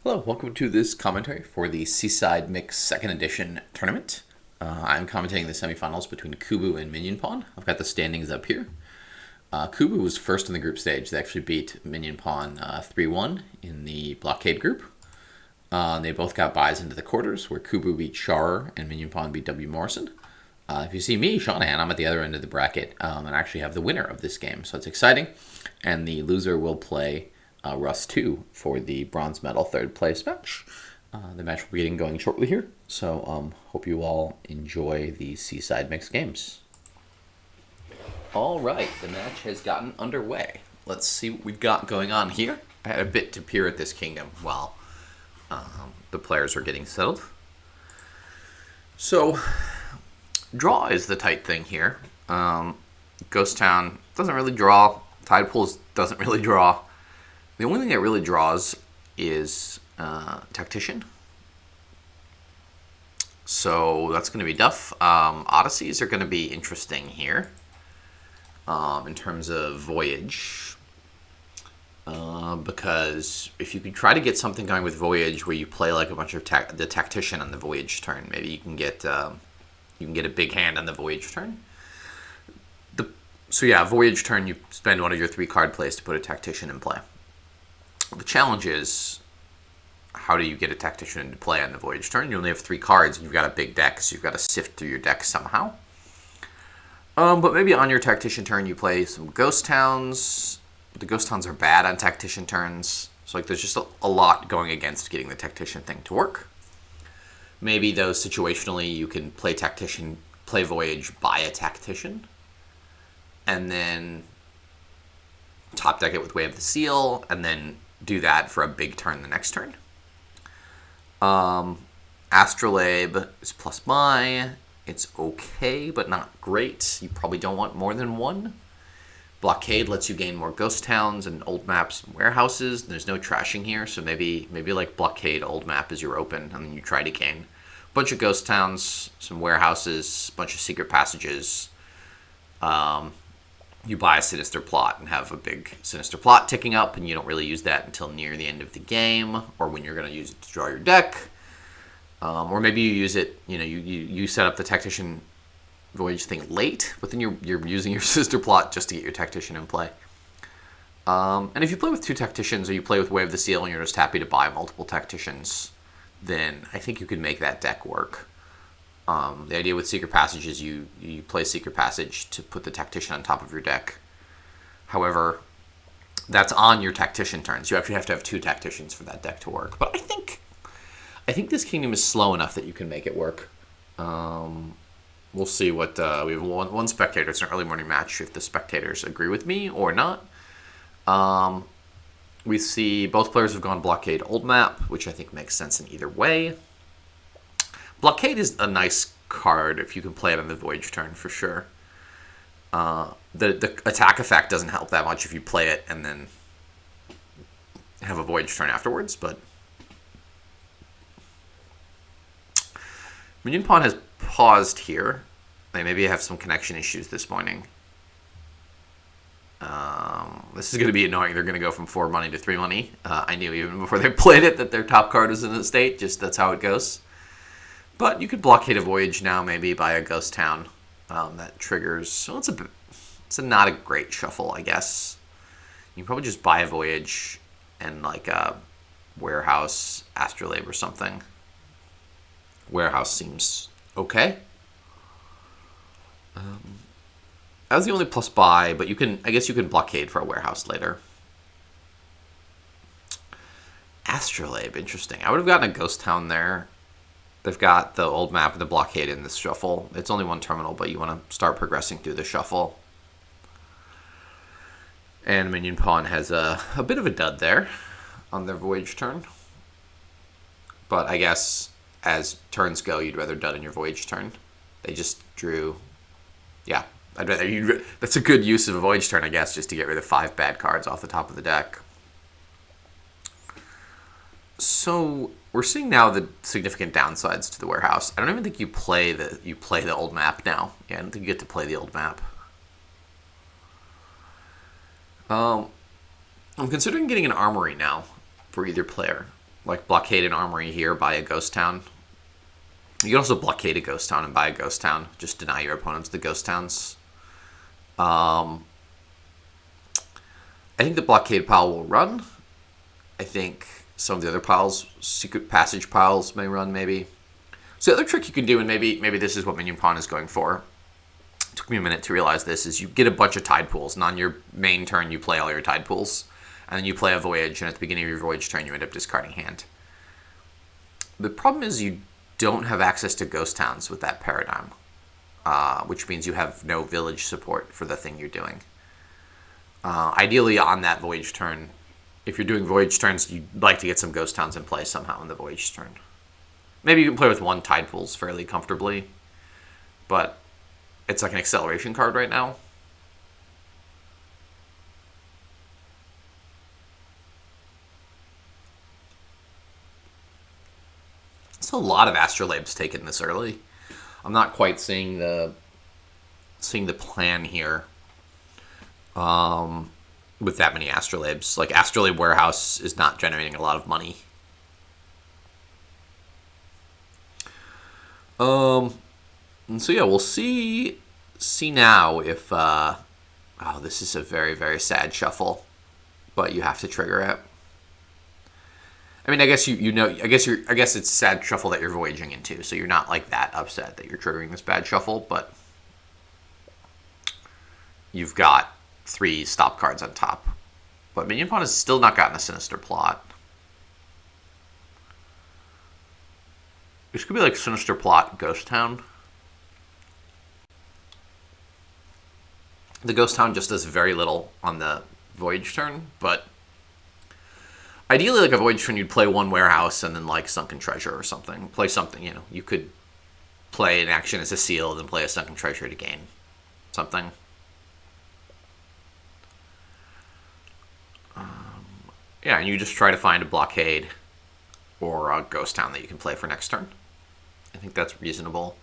Hello, welcome to this commentary for the Seaside Mix 2nd Edition tournament. I'm commentating the semifinals between Kubu and Minionpawn. I've got the standings up here. Kubu was first in the group stage. They actually beat Minionpawn 3-1 in the blockade group. They both got buys into the quarters, where Kubu beat Shar and Minionpawn beat W. Morrison. If you see me, Shanahan, I'm at the other end of the bracket, and I actually have the winner of this game, so it's exciting. And the loser will play Russ 2 for the bronze medal third place match. The match will be getting going shortly here, so hope you all enjoy the Seaside Mix games. All right, the match has gotten underway. Let's see what we've got going on here. I had a bit to peer at this kingdom while the players are getting settled. So, draw is the tight thing here. Ghost Town doesn't really draw. Tide Pools doesn't really draw. The only thing that really draws is Tactician. So that's going to be tough. Odysseys are going to be interesting here in terms of Voyage. Because if you could try to get something going with Voyage where you play like a bunch of the Tactician on the Voyage turn, maybe you can get a big hand on the Voyage turn. So yeah, Voyage turn, you spend one of your 3 card plays to put a Tactician in play. The challenge is, how do you get a Tactician into play on the Voyage turn? You only have 3 cards, and you've got a big deck, so you've got to sift through your deck somehow. But maybe on your Tactician turn, you play some Ghost Towns. The Ghost Towns are bad on Tactician turns, so like there's just a lot going against getting the Tactician thing to work. Maybe, though, situationally, you can play Tactician, play Voyage, buy a Tactician, and then top deck it with Way of the Seal, and then do that for a big turn the next turn. Astrolabe is plus buy. It's okay, but not great. You probably don't want more than 1. Blockade lets you gain more ghost towns and old maps and warehouses. There's no trashing here, so maybe like Blockade old map is your open, and then you try to gain a bunch of ghost towns, some warehouses, a bunch of secret passages. You buy a Sinister Plot and have a big Sinister Plot ticking up, and you don't really use that until near the end of the game, or when you're going to use it to draw your deck. Or maybe you use it, you set up the Tactician Voyage thing late, but then you're using your Sinister Plot just to get your Tactician in play. And if you play with 2 Tacticians, or you play with Way of the Seal and you're just happy to buy multiple Tacticians, then I think you could make that deck work. The idea with Secret Passage is you play Secret Passage to put the Tactician on top of your deck. However, that's on your Tactician turns. You actually have to have 2 Tacticians for that deck to work. But I think this kingdom is slow enough that you can make it work. We'll see what... we have one spectator. It's an early morning match if the spectators agree with me or not. We see both players have gone Blockade Old Map, which I think makes sense in either way. Blockade is a nice card if you can play it on the Voyage turn, for sure. The attack effect doesn't help that much if you play it and then have a Voyage turn afterwards, but... Minionpawn has paused here. They maybe have some connection issues this morning. This is going to be annoying. They're going to go from 4 money to 3 money. I knew even before they played it that their top card was in the state. Just that's how it goes. But you could blockade a Voyage now, maybe by a Ghost Town that triggers. So it's not a great shuffle, I guess. You can probably just buy a Voyage and like a Warehouse, Astrolabe or something. Warehouse seems okay. That was the only plus buy, but I guess you can blockade for a Warehouse later. Astrolabe, interesting. I would have gotten a Ghost Town there. They've got the old map and the blockade in this shuffle. It's only 1 terminal, but you want to start progressing through the shuffle. And Minionpawn has a bit of a dud there on their Voyage turn. But I guess as turns go, you'd rather dud in your Voyage turn. They just drew... Yeah, I'd rather... That's a good use of a Voyage turn, I guess, just to get rid of 5 bad cards off the top of the deck. So... We're seeing now the significant downsides to the Warehouse. I don't even think you play the old map now. Yeah, I don't think you get to play the old map. I'm considering getting an armory now for either player. like blockade an armory here, buy a ghost town. You can also blockade a ghost town and buy a ghost town. Just deny your opponents the ghost towns. I think the blockade pile will run. I think some of the other piles, secret passage piles, may run maybe. So the other trick you can do, and maybe this is what Minionpawn is going for. It took me a minute to realize this, is you get a bunch of tide pools, and on your main turn you play all your tide pools. And then you play a voyage, and at the beginning of your voyage turn you end up discarding hand. The problem is you don't have access to ghost towns with that paradigm, which means you have no village support for the thing you're doing. Ideally, on that voyage turn, if you're doing voyage turns, you'd like to get some ghost towns in play somehow in the voyage turn. Maybe you can play with one tide pools fairly comfortably, but it's like an acceleration card right now. It's a lot of astrolabes taken this early. I'm not quite seeing the plan here with that many astrolabes. Like, Astrolabe Warehouse is not generating a lot of money. And so yeah, we'll see now if oh, this is a very, very sad shuffle, but you have to trigger it. I mean, I guess I guess it's sad shuffle that you're voyaging into, so you're not like that upset that you're triggering this bad shuffle, but you've got 3 stop cards on top. But Minionpawn has still not gotten a Sinister Plot. This could be like Sinister Plot Ghost Town. The Ghost Town just does very little on the voyage turn, but ideally, like a voyage turn, you'd play one warehouse and then like Sunken Treasure or something. Play something, you could play an action as a seal, then play a Sunken Treasure to gain something. Yeah, and you just try to find a blockade or a ghost town that you can play for next turn. I think that's reasonable.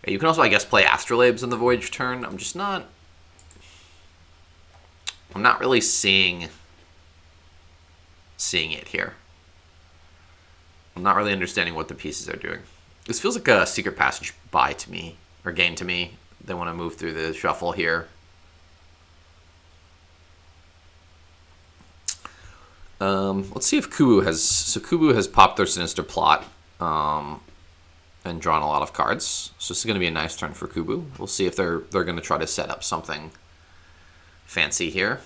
You can also, I guess, play Astrolabes on the voyage turn. I'm not really seeing it here. I'm not really understanding what the pieces are doing. This feels like a secret passage buy to me, or gain to me. They want to move through the shuffle here. Let's see if Kubu has... So Kubu has popped their Sinister Plot and drawn a lot of cards. So this is going to be a nice turn for Kubu. We'll see if they're going to try to set up something fancy here.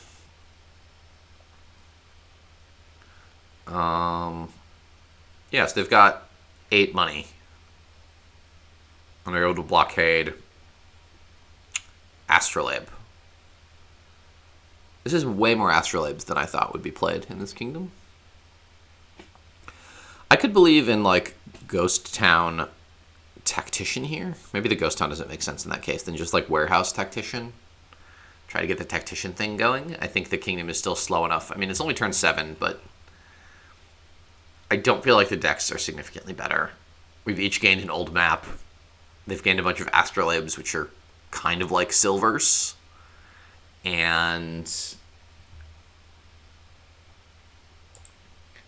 Yes, they've got 8 money. And they're able to blockade Astrolabe. This is way more Astrolabes than I thought would be played in this kingdom. I could believe in, like, Ghost Town Tactician here. Maybe the Ghost Town doesn't make sense in that case. Then just, like, Warehouse Tactician. Try to get the Tactician thing going. I think the kingdom is still slow enough. I mean, it's only turn 7, but I don't feel like the decks are significantly better. We've each gained an old map. They've gained a bunch of Astrolabes, which are kind of like silvers. And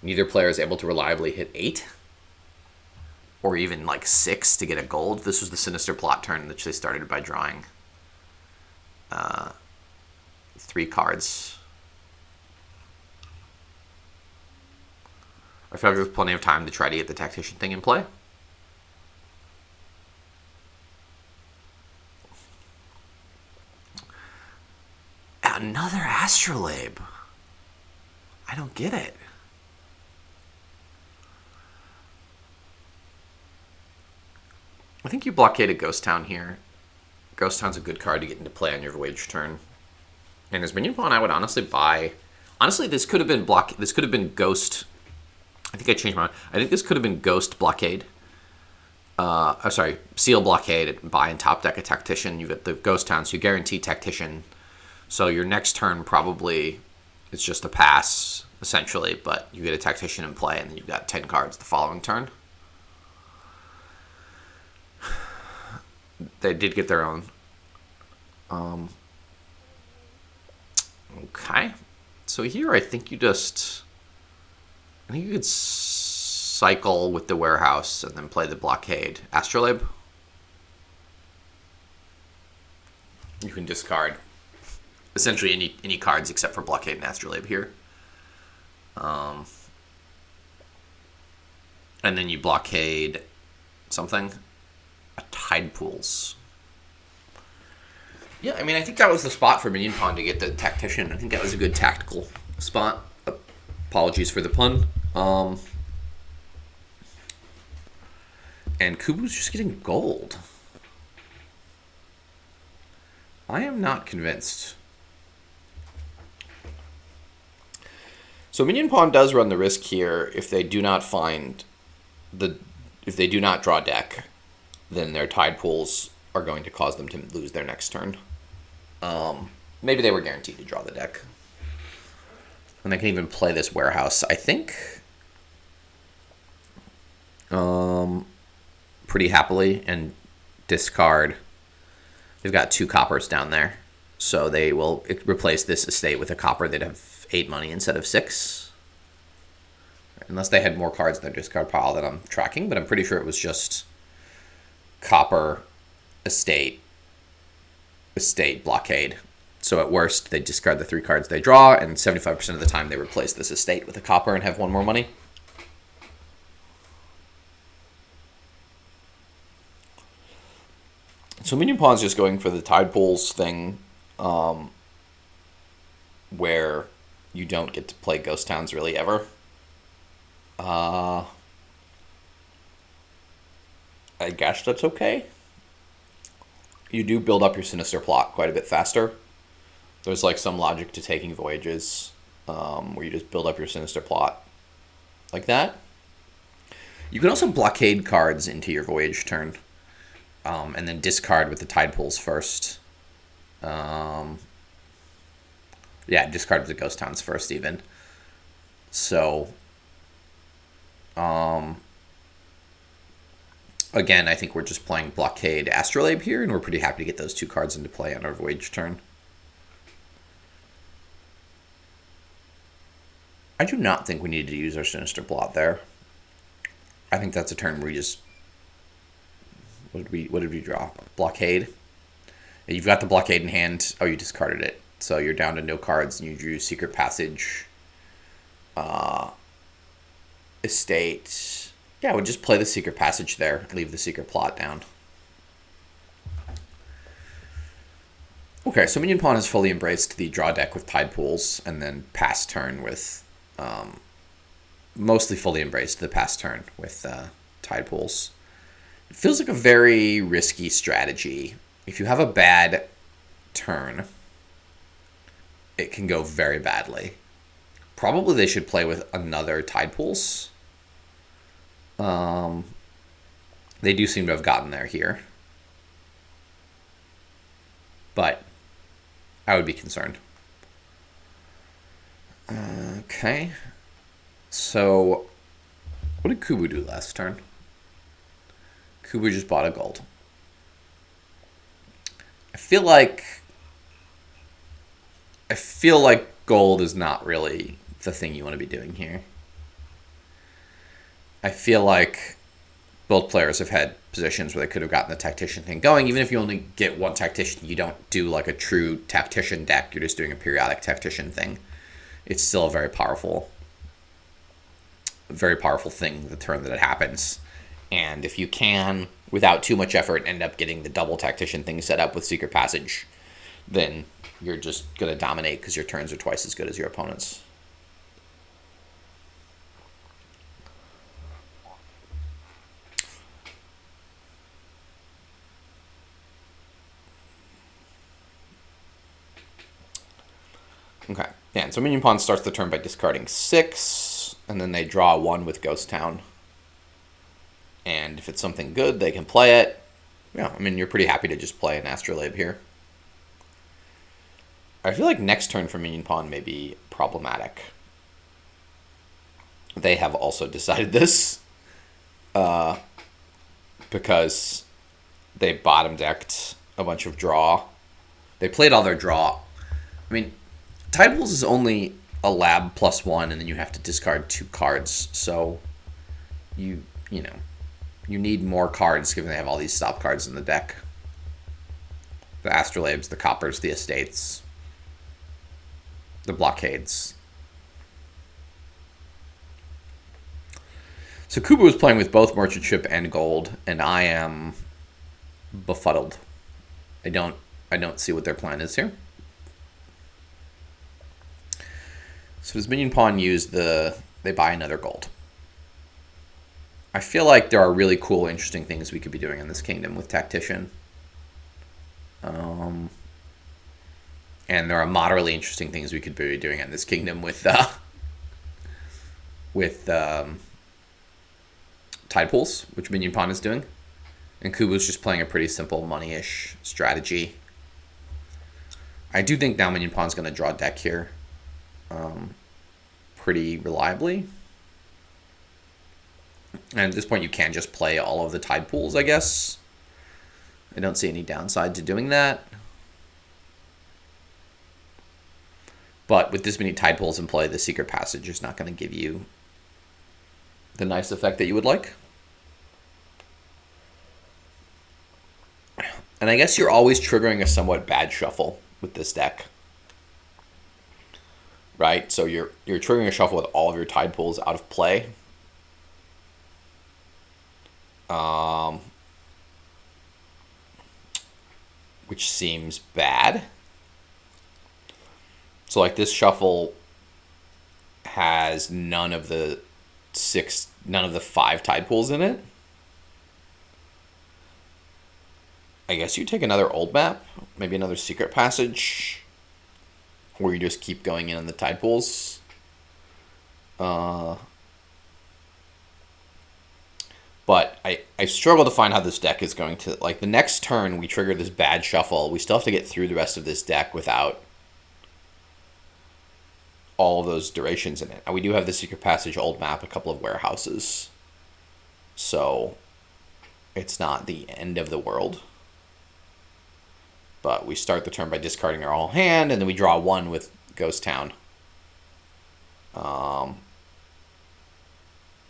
neither player is able to reliably hit 8 or even like 6 to get a gold. This was the Sinister Plot turn, which they started by drawing 3 cards. I feel like there's plenty of time to try to get the Tactician thing in play. Another Astrolabe. I don't get it. I think you blockade a Ghost Town here. Ghost Town's a good card to get into play on your voyage turn. And as Minionpawn, I would honestly buy... Honestly, this could have been This could have been Ghost... I think I changed my mind. I think this could have been Ghost Blockade. Sorry, Seal Blockade. Buy and top deck a Tactician. You get the Ghost Town, so you guarantee Tactician. So your next turn probably it's just a pass, essentially, but you get a Tactician in play, and then you've got 10 cards the following turn. They did get their own. Okay. So here I think you just... I think you could cycle with the warehouse and then play the blockade. Astrolabe. You can discard essentially any cards except for blockade and Astrolabe here. And then you blockade something. A Tide Pools. Yeah, I mean, I think that was the spot for Minionpawn to get the Tactician. I think that was a good tactical spot. Apologies for the pun. And Kubu's just getting gold. I am not convinced. So Minionpawn does run the risk here if they do not find if they do not draw deck, then their Tide Pools are going to cause them to lose their next turn. Maybe they were guaranteed to draw the deck. And they can even play this warehouse, I think. Pretty happily and discard. They've got 2 coppers down there. So they will replace this estate with a copper. They'd have 8 money instead of 6. Unless they had more cards in their discard pile that I'm tracking, but I'm pretty sure it was just copper, estate, blockade. So at worst, they discard the 3 cards they draw, and 75% of the time they replace this estate with a copper and have 1 more money. So Minionpawn's just going for the Tide Pools thing, where you don't get to play Ghost Towns really ever. I guess that's okay. You do build up your Sinister Plot quite a bit faster. There's like some logic to taking Voyages, where you just build up your Sinister Plot like that. You can also blockade cards into your Voyage turn, and then discard with the Tide Pools first. Yeah, discard with the Ghost Towns first even. So, again, I think we're just playing Blockade Astrolabe here, and we're pretty happy to get those 2 cards into play on our Voyage turn. I do not think we needed to use our Sinister Plot there. I think that's a turn where we just... What did we draw? Blockade. You've got the Blockade in hand. Oh, you discarded it. So you're down to no cards, and you drew Secret Passage, Estate. Yeah, we'll just play the Secret Passage there. Leave the Secret Plot down. Okay, so Minionpawn has fully embraced the draw deck with Tide Pools, and then pass turn with... mostly fully embraced the pass turn with Tide Pools. It feels like a very risky strategy. If you have a bad turn, it can go very badly. Probably they should play with another Tide Pools. They do seem to have gotten there here. But I would be concerned. Okay. So, what did Kubu do last turn? Kubu just bought a gold. I feel like gold is not really the thing you want to be doing here. I feel like both players have had positions where they could have gotten the Tactician thing going. Even if you only get 1 Tactician, you don't do like a true Tactician deck. You're just doing a periodic Tactician thing. It's still a very powerful thing the turn that it happens. And if you can, without too much effort, end up getting the double Tactician thing set up with Secret Passage, then you're just going to dominate because your turns are twice as good as your opponent's. Okay, yeah, so Minionpawn starts the turn by discarding 6, and then they draw 1 with Ghost Town. And if it's something good, they can play it. Yeah, I mean, you're pretty happy to just play an Astrolabe here. I feel like next turn for Minionpawn may be problematic. They have also decided this. Because they bottom decked a bunch of draw. They played all their draw. I mean, Tide Pools is only a lab +1, and then you have to discard 2 cards. So you know, you need more cards given they have all these stop cards in the deck. The Astrolabes, the Coppers, the Estates, the Blockades. So Kubu is playing with both Merchant Ship and Gold, and I am befuddled. I don't see what their plan is here. So does Minionpawn use they buy another Gold? I feel like there are really cool, interesting things we could be doing in this kingdom with Tactician. And there are moderately interesting things we could be doing in this kingdom with Tide Pools, which Minionpawn is doing. And Kubu's just playing a pretty simple money-ish strategy. I do think now Minionpawn's going to draw a deck here pretty reliably. And at this point, you can just play all of the Tide Pools, I guess. I don't see any downside to doing that. But with this many Tide Pools in play, the Secret Passage is not going to give you the nice effect that you would like. And I guess you're always triggering a somewhat bad shuffle with this deck. Right? So you're triggering a shuffle with all of your Tide Pools out of play. Which seems bad. So like this shuffle has none of the 5 Tide Pools in it. I guess you take another old map, maybe another Secret Passage, or you just keep going in on the Tide Pools. But I struggle to find how this deck is going to... Like, the next turn we trigger this bad shuffle. We still have to get through the rest of this deck without all of those durations in it. And we do have the Secret Passage, old map, a couple of warehouses. So it's not the end of the world. But we start the turn by discarding our whole hand, and then we draw 1 with Ghost Town.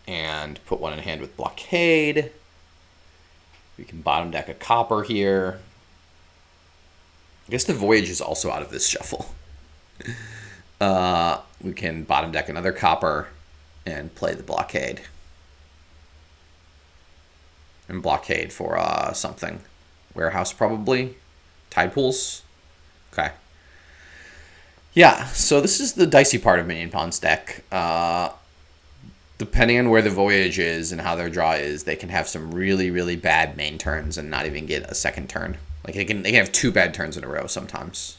And put 1 in hand with Blockade. We can bottom deck a Copper here. I guess the Voyage is also out of this shuffle. We can bottom deck another Copper and play the Blockade. And Blockade for something. Warehouse probably. Tide Pools. Okay. Yeah, so this is the dicey part of Minionpawn's deck. Depending on where the Voyage is and how their draw is, they can have some really, really bad main turns and not even get a second turn. Like they can have 2 bad turns in a row sometimes.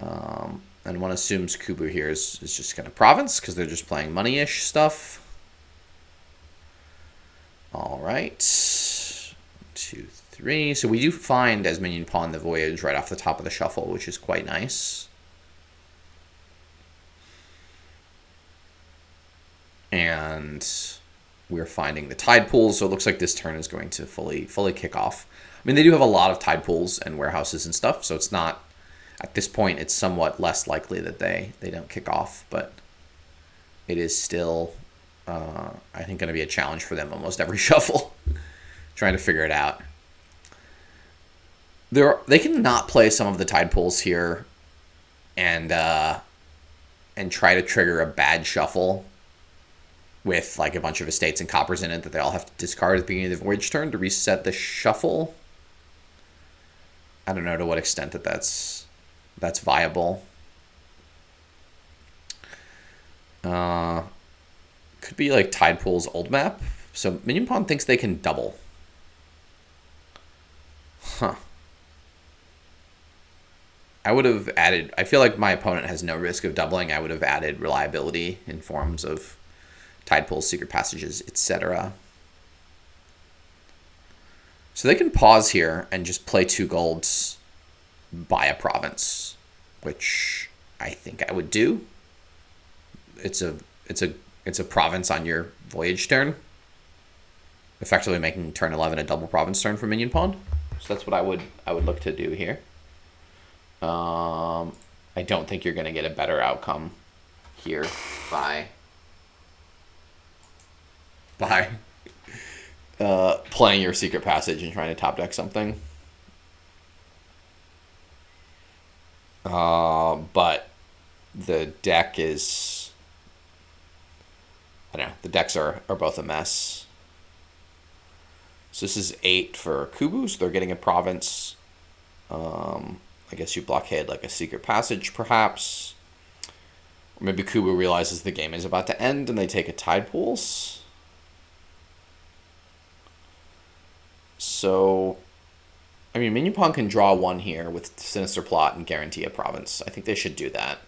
And one assumes Kubu here is just going to province because they're just playing money-ish stuff. All right. 2, 3. So we do find as Minionpawn the Voyage right off the top of the shuffle, which is quite nice. And we're finding the Tide Pools, so it looks like this turn is going to fully kick off. I mean, they do have a lot of Tide Pools and warehouses and stuff, so it's not... At this point, it's somewhat less likely that they don't kick off, but it is still, I think, going to be a challenge for them almost every shuffle, trying to figure it out. They can not play some of the Tide Pools here and try to trigger a bad shuffle with like a bunch of Estates and Coppers in it that they all have to discard at the beginning of the Voyage turn to reset the shuffle. I don't know to what extent that's viable. Could be like Tide Pool's old map. So Minionpawn thinks they can double. Huh. I would have added... I feel like my opponent has no risk of doubling. I would have added reliability in forms of Tide Pools, Secret Passages, etc. So they can pause here and just play 2 golds, buy a province, which I think I would do. It's a province on your Voyage turn, effectively making turn 11 a double province turn for Minionpawn. So that's what I would look to do here. I don't think you're going to get a better outcome here by by playing your secret passage and trying to top deck something. But the deck is, I don't know, the decks are both a mess. So this is 8 for Kubu, so they're getting a province. I guess you blockade like a secret passage, perhaps. Or maybe Kubu realizes the game is about to end and they take a Tide Pools. So, I mean, Minionpawn can draw 1 here with Sinister Plot and guarantee a province. I think they should do that.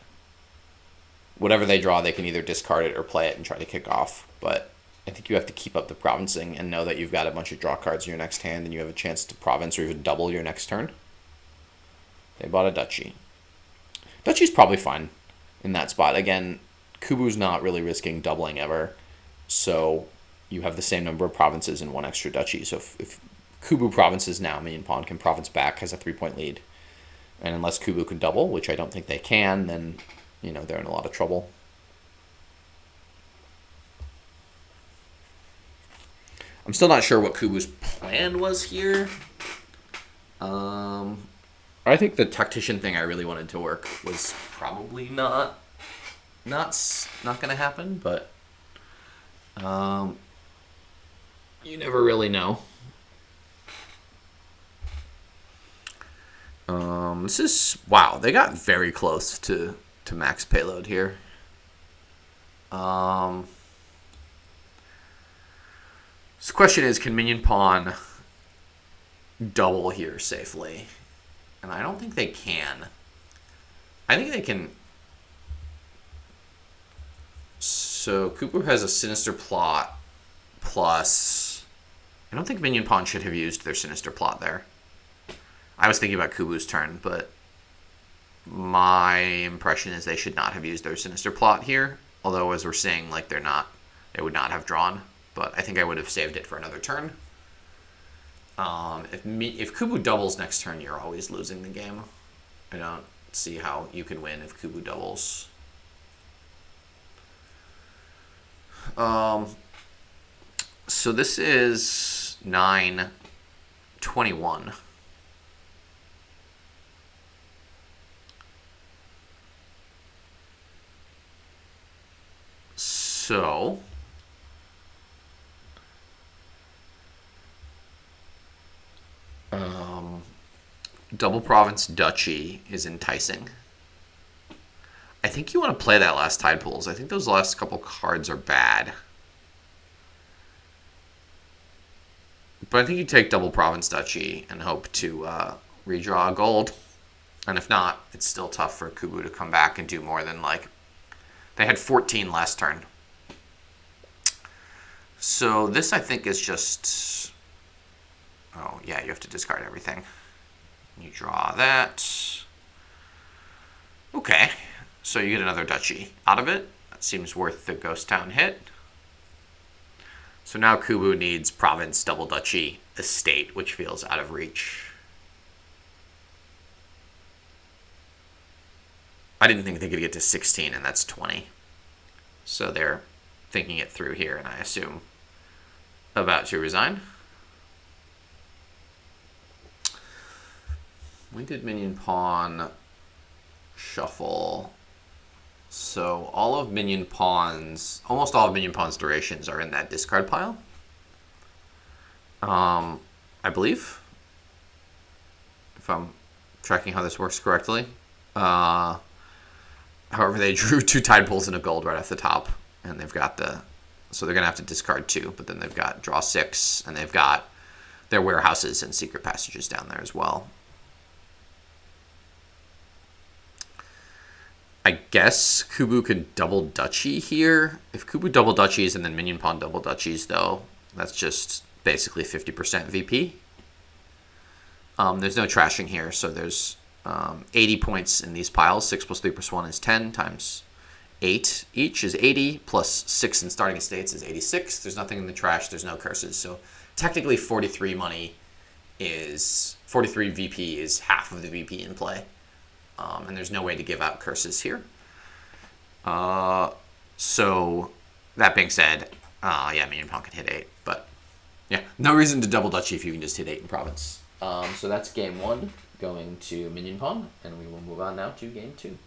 Whatever they draw, they can either discard it or play it and try to kick off. But I think you have to keep up the provincing and know that you've got a bunch of draw cards in your next hand and you have a chance to province or even double your next turn. They bought a Duchy. Duchy's probably fine in that spot. Again, Kubu's not really risking doubling ever. So you have the same number of provinces and 1 extra Duchy. So if Kubu provinces now, Minionpawn can province back, has a 3-point lead. And unless Kubu can double, which I don't think they can, then, you know, they're in a lot of trouble. I'm still not sure what Kubu's plan was here. I think the tactician thing I really wanted to work was probably not going to happen, but you never really know. This is, wow, they got very close to max payload here. So the question is, can Minionpawn double here safely? And I don't think they can. I think they can. So Kubu has a Sinister Plot plus. I don't think Minionpawn should have used their Sinister Plot there. I was thinking about Kubu's turn, but my impression is they should not have used their Sinister Plot here. Although, as we're seeing, like they would not have drawn. But I think I would have saved it for another turn. If Kubu doubles next turn, you're always losing the game. I don't see how you can win if Kubu doubles. So this is 9-21. So double province Duchy is enticing. I think you want to play that last Tide Pools. I think those last couple cards are bad. But I think you take double province Duchy and hope to redraw a gold. And if not, it's still tough for Kubu to come back and do more than like... They had 14 last turn. So this, I think, is just... Oh, yeah, you have to discard everything. You draw that. Okay. So you get another Duchy out of it. That seems worth the Ghost Town hit. So now Kubu needs province, double Duchy, estate, which feels out of reach. I didn't think they could get to 16, and that's 20. So they're thinking it through here, and I assume about to resign. We did Minionpawn shuffle. So all of Minionpawn's, almost all of Minionpawn's durations are in that discard pile. I believe, if I'm tracking how this works correctly. However, they drew 2 Tide Pools and a gold right off the top, and they've got the, so they're gonna have to discard 2, but then they've got draw 6, and they've got their warehouses and secret passages down there as well. I guess Kubu can double Duchy here. If Kubu double Duchies and then Minionpawn double Duchies, though, that's just basically 50% VP. There's no trashing here, so there's 80 points in these piles. 6 plus 3 plus 1 is 10 times 8 each is 80, plus 6 in starting estates is 86. There's nothing in the trash. There's no curses. So technically 43 money is, 43 VP is half of the VP in play. And there's no way to give out curses here. So that being said, yeah, Minionpawn can hit 8, but yeah, no reason to double Dutchy if you can just hit 8 in province. So that's game 1 going to Minionpawn, and we will move on now to game 2.